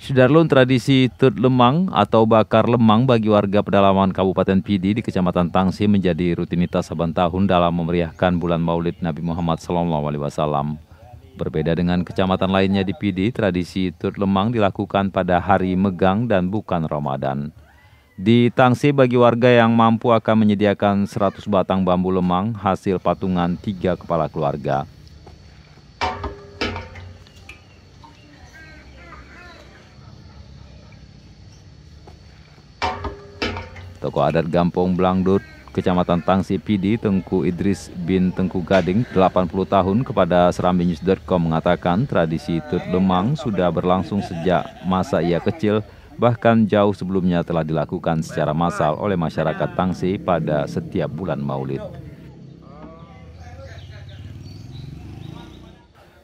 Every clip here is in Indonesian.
Sudarlun, tradisi Tut Lemang atau bakar lemang bagi warga pedalaman Kabupaten Pidi di Kecamatan Tangsi menjadi rutinitas saban tahun dalam memeriahkan bulan Maulid Nabi Muhammad SAW. Berbeda dengan kecamatan lainnya di Pidi, tradisi Tut Lemang dilakukan pada hari Megang dan bukan Ramadan. Di Tangsi, bagi warga yang mampu akan menyediakan 100 batang bambu lemang hasil patungan 3 kepala keluarga. Tokoh adat Gampong Blangdut, Kecamatan Tangsi Pidi, Tengku Idris bin Tengku Gading, 80 tahun, kepada serambinews.com mengatakan tradisi Tut Lemang sudah berlangsung sejak masa ia kecil, bahkan jauh sebelumnya telah dilakukan secara massal oleh masyarakat Tangsi pada setiap bulan Maulid.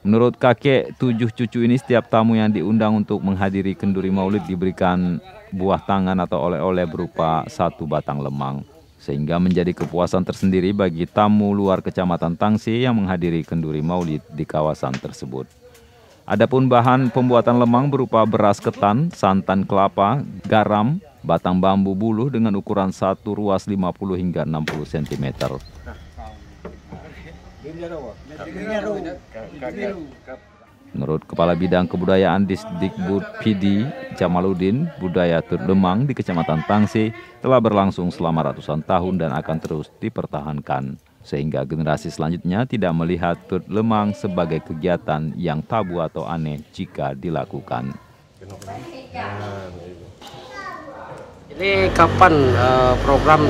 Menurut kakek 7 cucu ini, setiap tamu yang diundang untuk menghadiri kenduri Maulid diberikan buah tangan atau oleh-oleh berupa 1 batang lemang, sehingga menjadi kepuasan tersendiri bagi tamu luar Kecamatan Tangsi yang menghadiri kenduri Maulid di kawasan tersebut. Adapun bahan pembuatan lemang berupa beras ketan, santan kelapa, garam, batang bambu buluh dengan ukuran 1 ruas 50 hingga 60 cm. Menurut Kepala Bidang Kebudayaan Disdikbud Pidi, Jamaluddin, budaya Tut Lemang di Kecamatan Tangsi telah berlangsung selama ratusan tahun dan akan terus dipertahankan, sehingga generasi selanjutnya tidak melihat Tut Lemang sebagai kegiatan yang tabu atau aneh jika dilakukan. Ini kapan program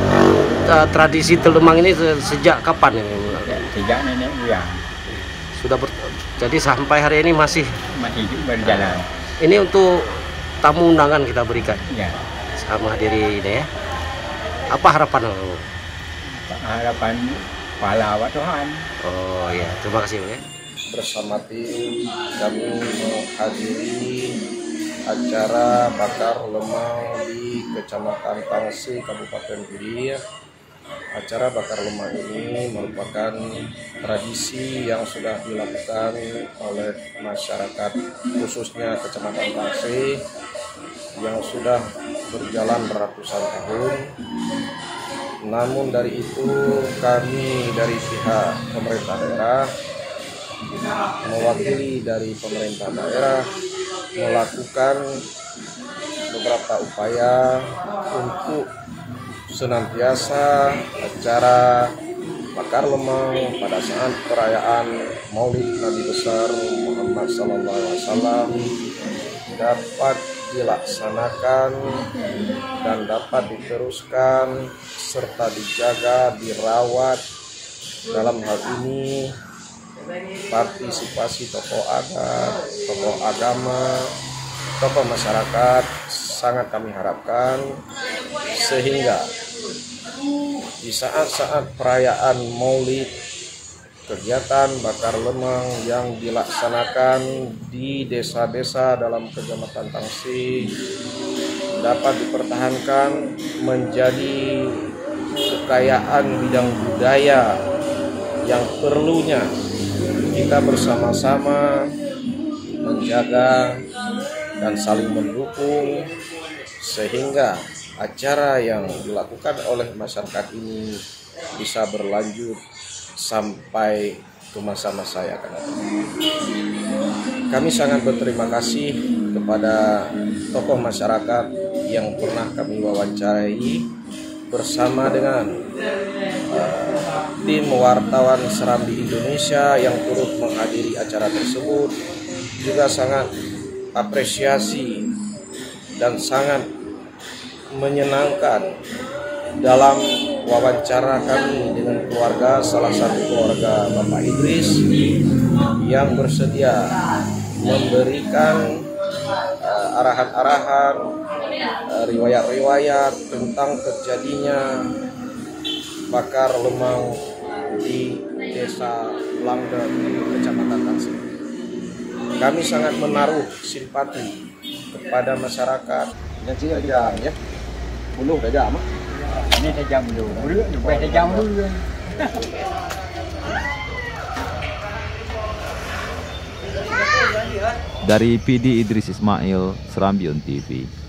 tradisi Tut Lemang ini sejak kapan ini? Sejak nenek moyang. Jadi sampai hari ini masih berjalan. Ini untuk tamu undangan kita berikan. Ya. Sama hadiri ini ya. Apa harapan lo? Harapan pahala Tuhan. Oh ya, terima kasih ya. Bersama tim kami menghadiri acara bakar lemang di Kecamatan Tangsi, Kabupaten Pidi. Acara bakar lemang ini merupakan tradisi yang sudah dilakukan oleh masyarakat khususnya Kecamatan Tangsi yang sudah berjalan ratusan tahun. Namun dari itu kami dari pihak pemerintah daerah mewakili dari pemerintah daerah melakukan beberapa upaya untuk senantiasa acara bakar lemang pada saat perayaan Maulid Nabi besar Muhammad SAW dapat dilaksanakan dan dapat diteruskan serta dijaga, dirawat. Dalam hal ini partisipasi tokoh adat, tokoh agama, tokoh masyarakat sangat kami harapkan, sehingga di saat-saat perayaan Maulid, kegiatan bakar lemang yang dilaksanakan di desa-desa dalam Kecamatan Tangsi dapat dipertahankan menjadi kekayaan bidang budaya yang perlunya kita bersama-sama menjaga dan saling mendukung, sehingga acara yang dilakukan oleh masyarakat ini bisa berlanjut sampai ke masa-masa yang akan datang. Kami sangat berterima kasih kepada tokoh masyarakat yang pernah kami wawancarai bersama dengan tim wartawan Serambi Indonesia yang turut menghadiri acara tersebut. Juga sangat apresiasi dan sangat menyenangkan dalam wawancara kami dengan keluarga, salah satu keluarga Bapak Idris yang bersedia memberikan arahan-arahan, riwayat-riwayat tentang terjadinya bakar lemang di Desa Blangdut, Kecamatan Tangsi. Kami sangat menaruh simpati kepada masyarakat. Yang sini ada ya. Buluh dah jam. Ini dah jam dulu. Buluh sampai dah jam dulu. Dari PD Idris Ismail, Serambion TV.